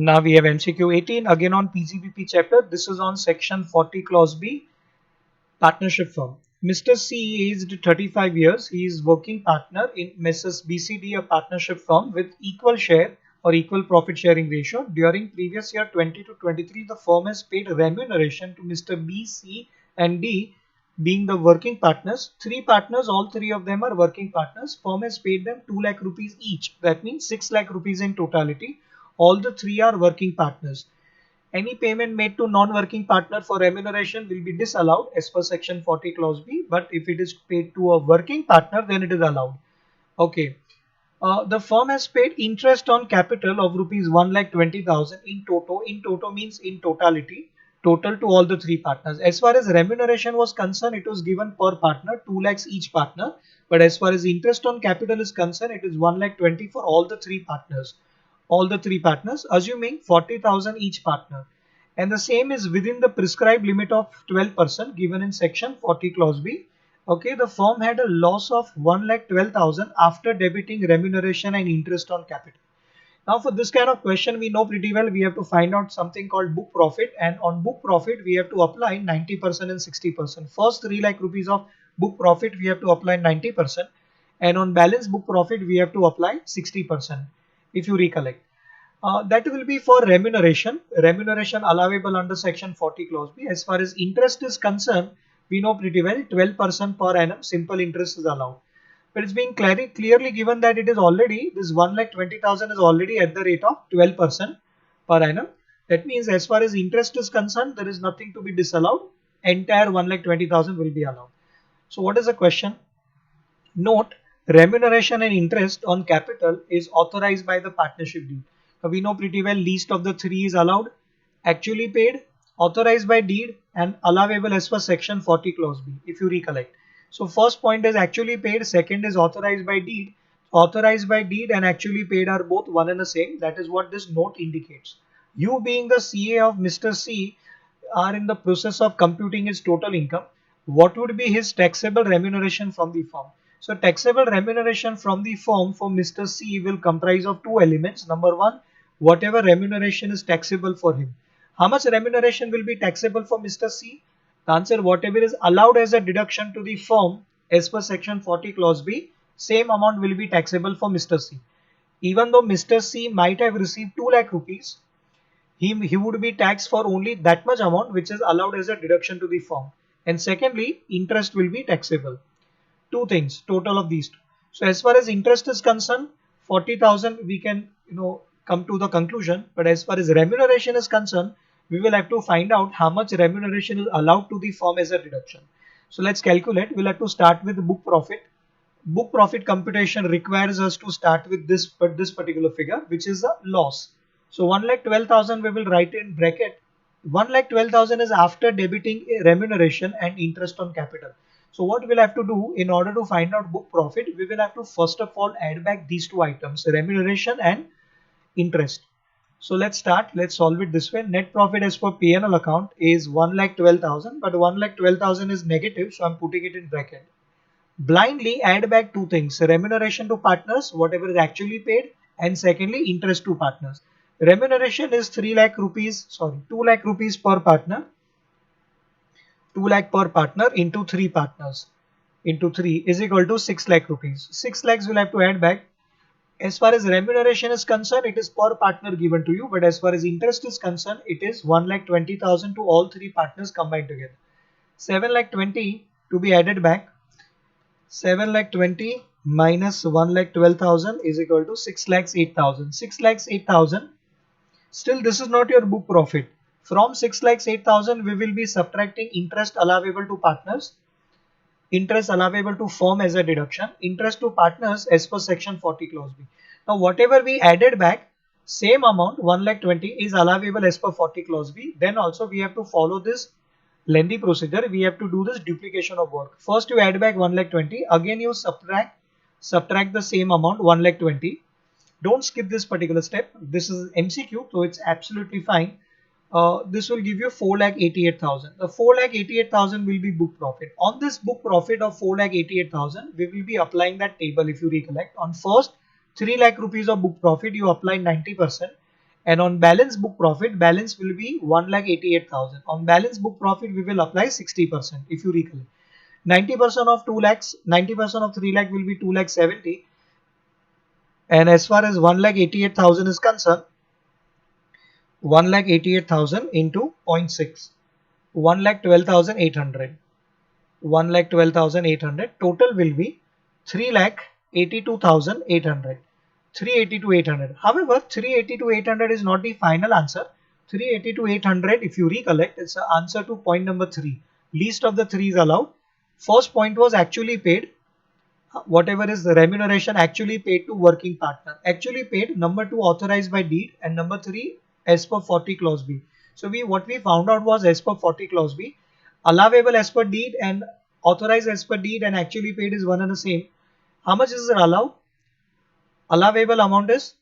Now we have MCQ 18 again on PGBP chapter. This is on section 40 clause B, partnership firm. Mr. C is 35 years. He is working partner in Messrs. BCD, a partnership firm with equal share or equal profit sharing ratio. During previous year 20 to 23, the firm has paid remuneration to Mr. B, C and D being the working partners. Three partners, all three of them are working partners. Firm has paid them 2 lakh rupees each. That means 6 lakh rupees in totality. All the three are working partners. Any payment made to non-working partner for remuneration will be disallowed as per section 40 clause B, but if it is paid to a working partner, then it is allowed. Okay. The firm has paid interest on capital of rupees 1,20,000 in toto. In toto means in totality, total to all the three partners. As far as remuneration was concerned, it was given per partner, 2 lakhs each partner. But as far as interest on capital is concerned, it is 1,20,000 for all the three partners. All the three partners, assuming 40,000 each partner. And the same is within the prescribed limit of 12% given in section 40 clause B. Okay, the firm had a loss of 1,12,000 after debiting remuneration and interest on capital. Now for this kind of question, we know pretty well we have to find out something called book profit, and on book profit we have to apply 90% and 60%. First 3 lakh rupees of book profit we have to apply 90%, and on balance book profit we have to apply 60% if you recollect. That will be for remuneration. Remuneration allowable under section 40 clause B. As far as interest is concerned, we know pretty well 12% per annum simple interest is allowed. But it's being clearly given that it is already, this 1,20,000 is already at the rate of 12% per annum. That means as far as interest is concerned, there is nothing to be disallowed. Entire 1,20,000 will be allowed. So what is the question? Note, remuneration and interest on capital is authorized by the partnership deed. We know pretty well least of the three is allowed, actually paid, authorized by deed and allowable as per section 40 clause B if you recollect. So first point is actually paid, second is authorized by deed. Authorized by deed and actually paid are both one and the same. That is what this note indicates. You being the CA of Mr. C are in the process of computing his total income. What would be his taxable remuneration from the firm? So taxable remuneration from the firm for Mr. C will comprise of two elements. Number one, whatever remuneration is taxable for him. How much remuneration will be taxable for Mr. C? The answer, whatever is allowed as a deduction to the firm as per section 40 clause B, same amount will be taxable for Mr. C. Even though Mr. C might have received 2 lakh rupees, he would be taxed for only that much amount which is allowed as a deduction to the firm. And secondly, interest will be taxable. Two things, total of these two. So as far as interest is concerned, 40,000 we can come to the conclusion, but as far as remuneration is concerned, we will have to find out how much remuneration is allowed to the firm as a deduction. So let's calculate. We'll have to start with book profit. Book profit computation requires us to start with this particular figure, which is a loss. So 1,12,000 we will write in bracket. 1,12,000 is after debiting remuneration and interest on capital. So what we'll have to do in order to find out book profit, we will have to first of all add back these two items, remuneration and interest. So let's start. Let's solve it this way. Net profit as per P&L account is 1,12,000, but 1,12,000 is negative, so I'm putting it in bracket. Blindly add back two things, remuneration to partners, whatever is actually paid, and secondly interest to partners. Remuneration is 2 lakh rupees per partner. 2 lakh per partner into 3 partners into 3 is equal to 6 lakh rupees. 6 lakhs will have to add back. As far as remuneration is concerned, it is per partner given to you, but as far as interest is concerned, it is 1,20,000 to all three partners combined together. 7,20,000 to be added back. 7,20,000 minus 1,12,000 is equal to 6,08,000. 6,08,000. Still, this is not your book profit. From 6,08,000, we will be subtracting interest allowable to partners, interest allowable to firm as a deduction, interest to partners as per section 40 clause B. Now, whatever we added back, same amount 1,20,000 is allowable as per 40 clause B. Then also we have to follow this lengthy procedure. We have to do this duplication of work. First you add back 1,20,000. Again you subtract the same amount 1,20,000. Don't skip this particular step. This is MCQ, so it's absolutely fine. This will give you 4,88,000. The 4,88,000 will be book profit. On this book profit of 4,88,000, we will be applying that table if you recollect. On first 3 lakh rupees of book profit, you apply 90%. And on balance book profit, balance will be 1,88,000. On balance book profit, we will apply 60% if you recall. 90% of 2 lakhs, 90% of 3 lakh will be 2 lakh 70. And as far as 1,88,000 is concerned, 1,88,000 into zero point 0.6, 1,12,800. 1,12,800. Total will be 3,82,800. 382,800. However, 382,800 is not the final answer. 382,800, if you recollect, it's the answer to point number 3. Least of the 3 is allowed. First point was actually paid. Whatever is the remuneration actually paid to working partner. Actually paid, number 2 authorized by deed, and number 3 as per 40 clause B. So what we found out was as per 40 clause B, allowable as per deed and authorized as per deed and actually paid is one and the same. How much is allowed? Allowable amount is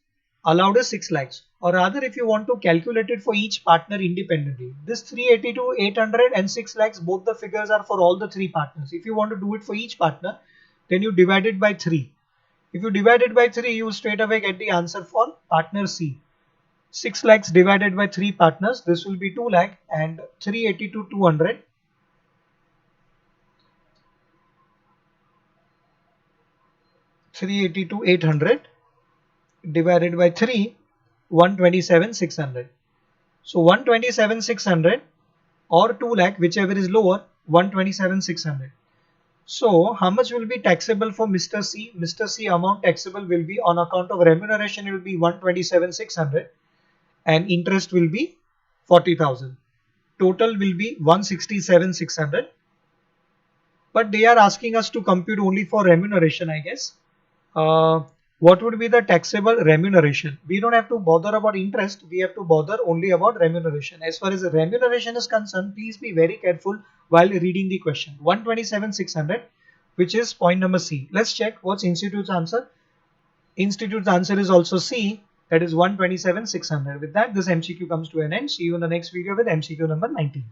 allowed is 6 lakhs, or rather if you want to calculate it for each partner independently, this 382, 800 and 6 lakhs, both the figures are for all the 3 partners. If you want to do it for each partner, then you divide it by 3. If you divide it by 3, you straight away get the answer for partner C. 6 lakhs divided by 3 partners, this will be 2 lakh, and 382, 200. 382, 800 divided by 3, 127, 600. So 127, 600 or 2 lakh, whichever is lower, 127, 600. So how much will be taxable for Mr. C? Mr. C amount taxable will be on account of remuneration, it will be 127, 600 and interest will be 40,000. Total will be 167, 600. But they are asking us to compute only for remuneration, I guess. What would be the taxable remuneration? We don't have to bother about interest. We have to bother only about remuneration. As far as the remuneration is concerned, please be very careful while reading the question. 127,600, which is point number C. Let's check what's institute's answer. Institute's answer is also C. That is 127,600. With that, this MCQ comes to an end. See you in the next video with MCQ number 19.